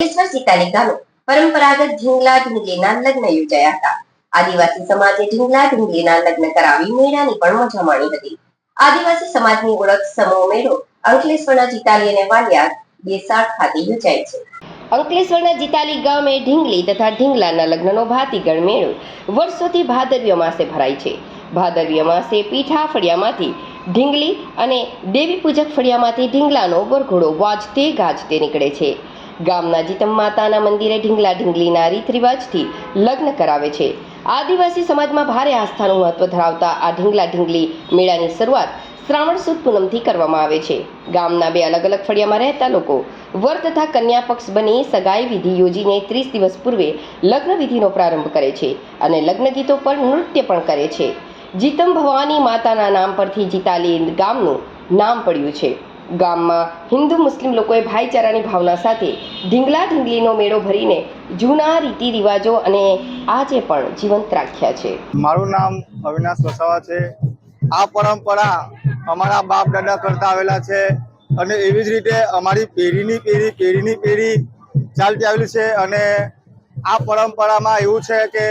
સિતાલી ગામે પરંપરાગત ઢીંગલા ઢીંગલીના લગ્ન યોજાયા હતા। આદિવાસી સમાજે ઢીંગલા ઢીંગલીના લગ્ન કરાવી મેળાની પણ મજા માણી હતી। આદિવાસી સમાજની ઓળખ સમૂહ મેળો અંકલેશ્વરના જીતાલી અને વાલિયાદ બેસાડ ખાતે યોજાય છે। અંકલેશ્વરના જીતાલી ગામે ઢીંગલી તથા ઢીંગલાના લગ્નનો ભાતીગળ મેળો વર્ષોથી ભાદરવી માસે ભરાય છે। ભાદરવી માસે પીઠા ફળિયામાંથી ઢીંગલી અને દેવી પૂજક ફળિયામાંથી ઢીંગલાનો વરઘોડો વાજતે ગાજતે નીકળે છે। ગામના જીતમ માતાના મંદિરે ઢીંગલા ઢીંગલીના રીત રિવાજથી લગ્ન કરાવે છે। આદિવાસી સમાજમાં ભારે આસ્થાનું મહત્વ ધરાવતા આ ઢીંગલા ઢીંગલી મેળાની શરૂઆત શ્રાવણ સુદ પૂનમથી કરવામાં આવે છે। ગામના બે અલગ અલગ ફળિયામાં રહેતા લોકો વર તથા કન્યા પક્ષ બની સગાઈ વિધિ યોજીને 30 દિવસ પૂર્વે લગ્ન વિધિનો પ્રારંભ કરે છે અને લગ્ન ગીતો પર નૃત્ય પણ કરે છે। જીતમ ભવાની માતાના નામ પરથી જીતાલી ગામનું નામ પડ્યું છે। ગામમાં હિન્દુ મુસ્લિમ લોકોએ ભાઈચારાની ભાવના સાથે ઢીંગલા ઢીંગલીનો મેળો ભરીને જૂના રીતિ રિવાજો અને આજે પણ જીવંત રાખ્યા છે। મારું નામ અવિનાશ વસાવા છે। આ પરંપરા અમારા બાપ દાદા કરતા આવેલા છે અને એવી જ રીતે અમારી પેઢીની પેઢી ચાલતી આવેલી છે। અને આ પરંપરામાં એવું છે કે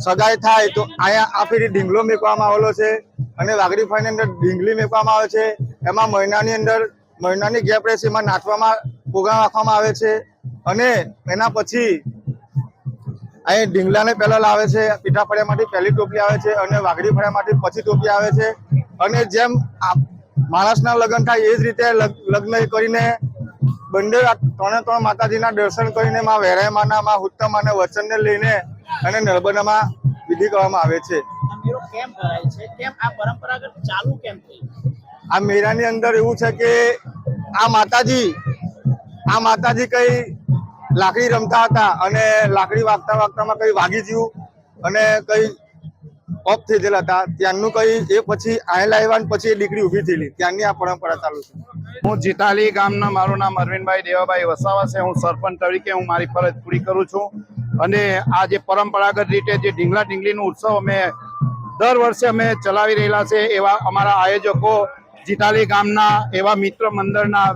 સગાઈ થાય તો અહીંયા આ ફેરી ઢીંગલો મેકવામાં આવેલો છે અને વાઘડી ફાઈની અંદર ઢીંગલી મેકવામાં આવે છે। એમાં મહિનાની ગેપ રહેશે, એમાં નાચવામાં પ્રોગ્રામ રાખવામાં આવે છે અને એના પછી અહીં ઢીંગલાને પહેલા લાવે છે। પીઠા ફળિયામાંથી પહેલી ટોપલી આવે છે અને વાઘડી ફળિયામાંથી પછી ટોપલી આવે છે અને જેમ માણસના લગ્ન થાય એ જ રીતે લગ્ન કરીને બંને ત્રણે માતાજીના દર્શન કરીને માં વેરાયમાના માં હુત્તમાને વચનને લઈને અને નર્મદામાં વિધિ કરવામાં આવે છે। આ મેળાની અંદર એવું છે કે આ માતાજી કઈ લાકડી રમતા હતા અને લાકડી વાગતામાં કઈ વાગી ગયું અને કઈ ઓફ થઈ ગયેલા હતા। ત્યાંનું કઈ એ પછી આયેલા આવ્યા પછી એ દીકરી ઊભી થયેલી, ત્યાંની આ પરંપરા ચાલુ છે। હું જીતાલી ગામના, મારું નામ અરવિંદભાઈ દેવાભાઈ વસાવા છે। હું સરપંચ તરીકે હું મારી ફરજ પૂરી કરું છું અને આ જે પરંપરાગત રીતે જે ઢીંગલા ઢીંગલીનો ઉત્સવ અમે દર વર્ષે અમે ચલાવી રહેલા છે, એવા અમારા આયોજકો જીતાલી ગામના એવા મિત્ર મંડળના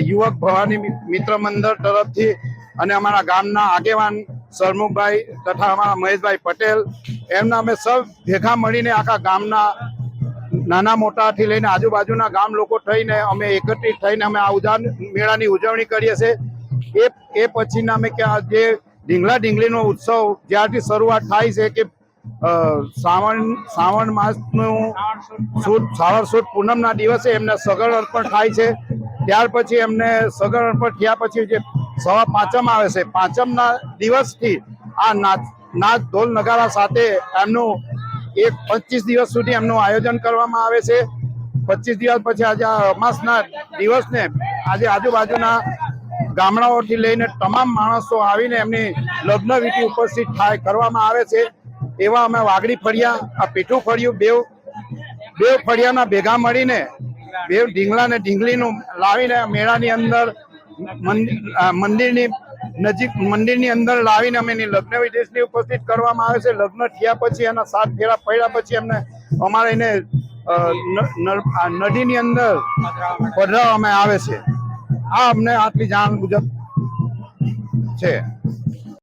યુવક ભવાની મિત્ર મંડળ તરફથી અને અમારા ગામના આગેવાન સરમુખભાઈ તથા અમારા મહેશભાઈ પટેલ એમના અમે સૌ ભેગા મળીને આખા ગામના નાના મોટાથી લઈને આજુબાજુના ગામ લોકો થઈને અમે એકત્રિત થઈને અમે આ મેળાની ઉજવણી કરીએ છીએ। એ પછીના અમે જે ઢીંગલા ઢીંગલીનો ઉત્સવ જ્યારથી શરૂઆત થાય છે કે શ્રાવણ માસનું શ્રાવણ સુદ પૂનમના દિવસે એમને સગળ અર્પણ થાય છે। ત્યાર પછી એમને સગળ અર્પણ થયા પછી જે સવા પાંચમ આવે છે, પાંચમના દિવસથી આ નાચ ઢોલ નગારા સાથે એમનું 25 દિવસ સુધી એમનું આયોજન કરવામાં આવે છે। 25 દિવસ પછી આજે અમાસના દિવસને આજે આજુબાજુના ગામડાઓથી લઈને તમામ માણસો આવીને એમની લગ્ન વિધિ ઉપસ્થિત કરવામાં આવે છે। એવા અમે વાઘડી ફળિયા, આ પીઠું ફળિયું બે ફળિયાના ભેગા મળીને બે ઢીંગલા ને ઢીંગલીનું લાવીને મેળાની અંદર મંદિરની અંદર લાવીને અમે એની લગ્ન વિધિની ઉપસ્થિત કરવામાં આવે છે। લગ્ન થયા પછી એના 7 ફેરા પડ્યા પછી એમને અમારે એને નદીની અંદર પધરાવવામાં આવે છે। આ અમને આટલી જાણ મુજબ છે।